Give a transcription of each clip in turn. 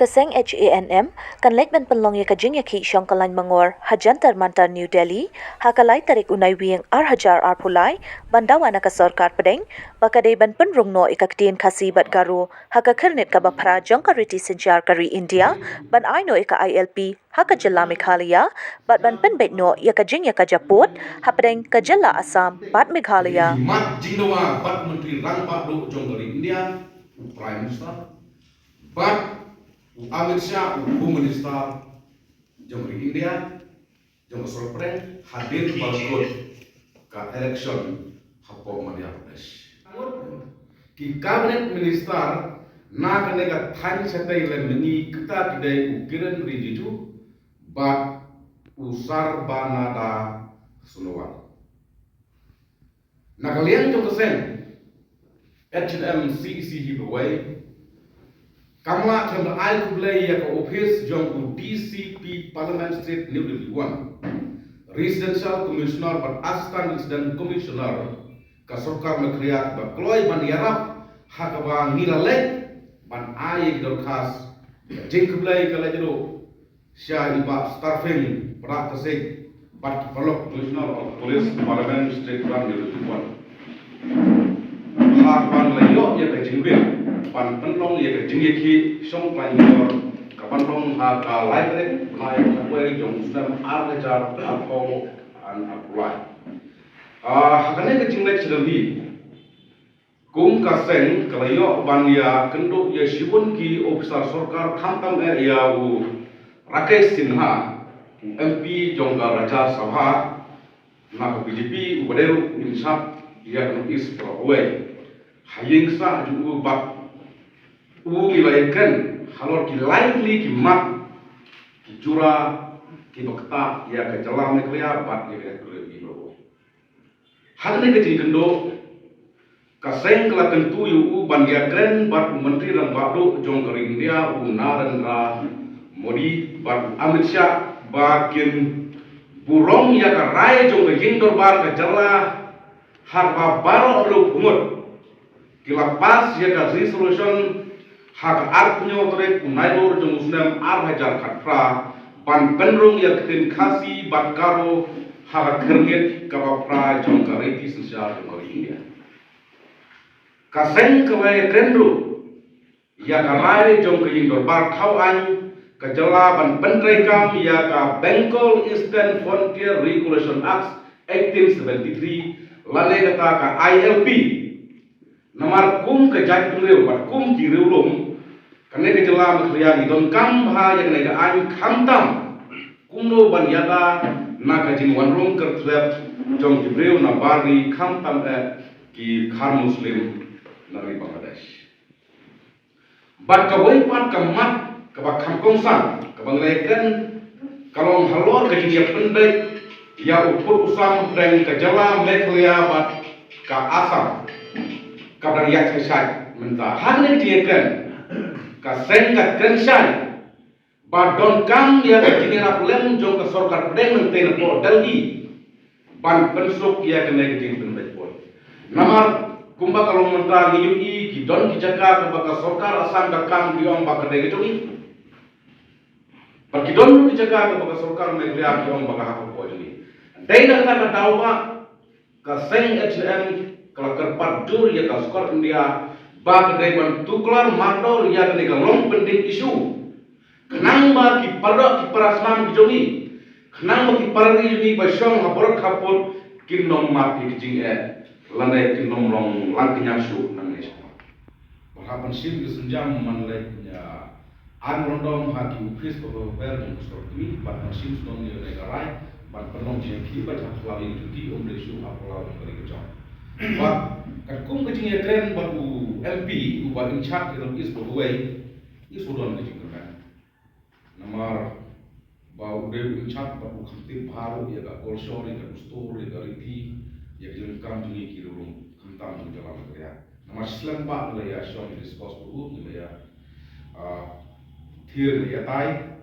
Kaseng HANM kan lek ban penlong ya kajing ya ki syong kalan mangor hajantar mantar New Delhi hakalai tarik unai wieng hajar pulai bandawa na ka sarkar pedeng bakade ban penrung no ikakdien khasi bat garu haka khirnit ka bapra jong ka riti senjar kari India ban aino ika ILP haka jalla Meghalaya bat ban pen bet no ya kajing ya ka Japut hapedeng ka jalla Assam bat Meghalaya Mat jingdawa bat menteri rang bat do jong kari India Prime Minister bat Amit Shah, Home Minister, Jamhuri India, Jamhuri Sorpreng, hadir balkot ke election Hapo Madhya Pradesh. Ki Cabinet Minister na kanega than satai le meni kita kidai ukiran rijiju bat usar banada sunawal. Nakalian jong kesen H&M CEC hibawai Kamla kena air kulai ya ke office jong DCP Parliament Street New Delhi 1 Residential Commissioner but Assistant Resident Commissioner ka Sarkar Meghalaya ba kloi ban yarap hakaba niralek ban ai dorkas jeng kulai kala jero sya iba staffing praktek bat Palok Commissioner of Police Parliament Street New Delhi 1 hak ban layo ya ke jengbil pan penlong ya ke jengi song panyor kapan long ha ka live lai kapoi jong sedang arlejar apong an apply hakane ke jinglek sedeli kum kaseng kalayo bania kendo ya shibun ki officer sarkar khamtam ya u Rakesh Sinha MP jongga Raja Sabha na BJP ubaderu insap ya kan is away hayeng sa ju bak wilayahkan halor ki likely ki mat ki jura ki bakta ya ke jala Meghalaya bat ya ke lebih lobo hakne ke jingkendo kaseng kala tentu yu bandiakan bat menteri dan badu jong kari India Narendra Modi bat Amit Shah bakin burong ya ke rai jong ke jingdor bar ke jala harba baro lu umur kila pas ya ke resolution hak artnya otorek unailor jong usnam hajar khatra ban penrung ya kin khasi bat karo hak kerngit kapapra jong kareti sosial jong India kaseng kawai kendru ya karai jong ke indor bar thau an kajala ban pentrekam ya ka Bengal Eastern Frontier Regulation Act 1873 lane kata ka ILP namar kum ke jat reu bat kum ki reu lom kane ke jela Meghalaya ni don kam bha ya kane ga an khamtam kumno ban yada na ka jin wan rom ker trap jong ki reu na bari khamtam ki khar muslim nari Bangladesh bat ka wai pat ka mat ka ba kham kong san ka banglekan kalong halor ka jin ya pendai ya upur usam dan ka jala Meghalaya bat ka Assam kadang yak sesat mentah hakne diekan ka seng ka kensai ba don kam ya ka jinera lem jong ka sarkar pedeng menten po Delhi ban pensuk ya kene jing penbet po namar kumba kalong mentah ngiyui ki don ki jaga ka sarkar Assam ka kam ki om ba kede jong ba ki don ki jaga ka sarkar Meghalaya ki om ba ka po jong dai na ka dawa ka seng HM kalau kerpat dur ya ka skor India ba kedai ban tuklar mandor ya kene ka long penting isu kenang ba ki pardo ki parasman bijongi kenang ba ki parari ni ba syong haborok hapot kinom mati kijing lanai kinom long lang kinyasu nang ni hapan sim ki senjam man lai nya an rondom ha ki ukris ko ber jong skor tu ba sim stong ni lai karai ban penong je ki ba tak lawi tu om de su apala kali kejong But kum kecing ya keren baru MP ubah in charge dalam is berway is sudah kecing keren nomor bau dev in charge baru khatir baru ya gak golsor ya gak store ya gak riti ya jalan kam jungi kirulung kentam jungi dalam kerja nomor Islam pak lah ya syom diskos baru ni ya thir ya tai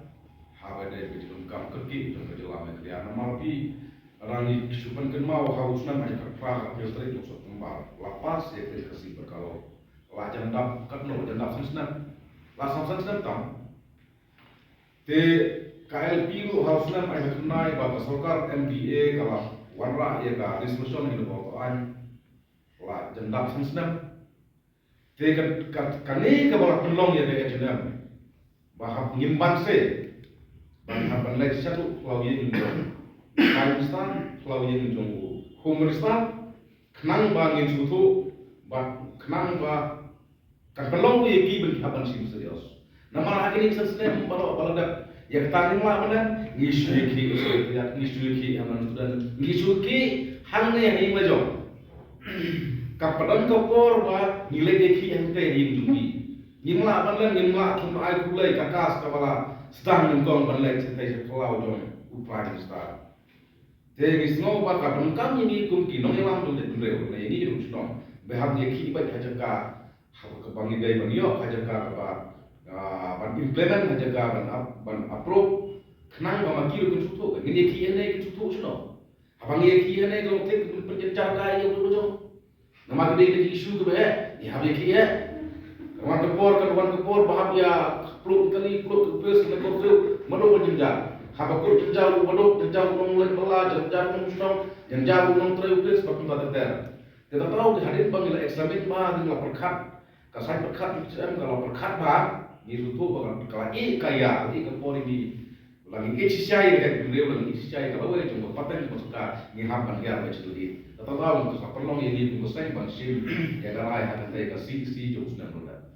hawa deh jalan kam kerja dalam kerja nomor pi Rani kisupan kan mau harus nama yang kerja filter itu suatu tempat lapas ya kasih berkalau lah jandap kan no jandap senang lah senang tam te KLP lu harus nama yang kenai bahwa solkar MBA kalau warna ya ka resolution itu bawaan lah jandap senang te kan ni kebalak penolong ya dekat jenam bahwa ngimban se bahwa penlek satu lagi ini Pakistan selalu yang jonggo. Humoristan kenang bangin suatu, kenang ba kan pelong ye ki ben haban sim serius. Nama lagi ni sesuatu baru baladak ya ketangin lah mana ngisu ki ya ngisu ki aman sudan ngisu ki hang ne yang majo. Kapadan kapor ba nilai ki yang te yang jumpi. Nyimla banlan nyimla tum ai kulai kakas kepala sedang nengkong banlan setai sekolah jong upaya star. Jadi semua bakal pengkam ini kumki nong elam tu jadi real. Nah ini jadi usnong. Behab dia kini baik aja ka kebangi gay banyo aja ka ban implement aja ka ban approve. Kenang bama kiri kun sutu. Ini kini ni kun sutu usnong. Abang dia kini ni kalau tek penjencar kaya tu tu. Nama gede ini isu tu beh. Ya habis kini ya. Wan kepor bahab ya peluk kali peluk kepes kena kepes mana penjencar. Habakut jauh waduk jauh nong lelah jauh nong jauh nong terus sebab kita ter. Kita tahu di hadin panggil Islamin mah dengan perkat. Kasai perkat kalau perkat bah ni tu bakal kalau kaya ni kepori di lagi kecicai dekat beliau lagi kecicai kalau boleh cuma paten cuma suka ngihamkan dia macam tu di. Kita tahu untuk perlong ini untuk saya bangsim yang ramai hati kasih si jauh sudah muda.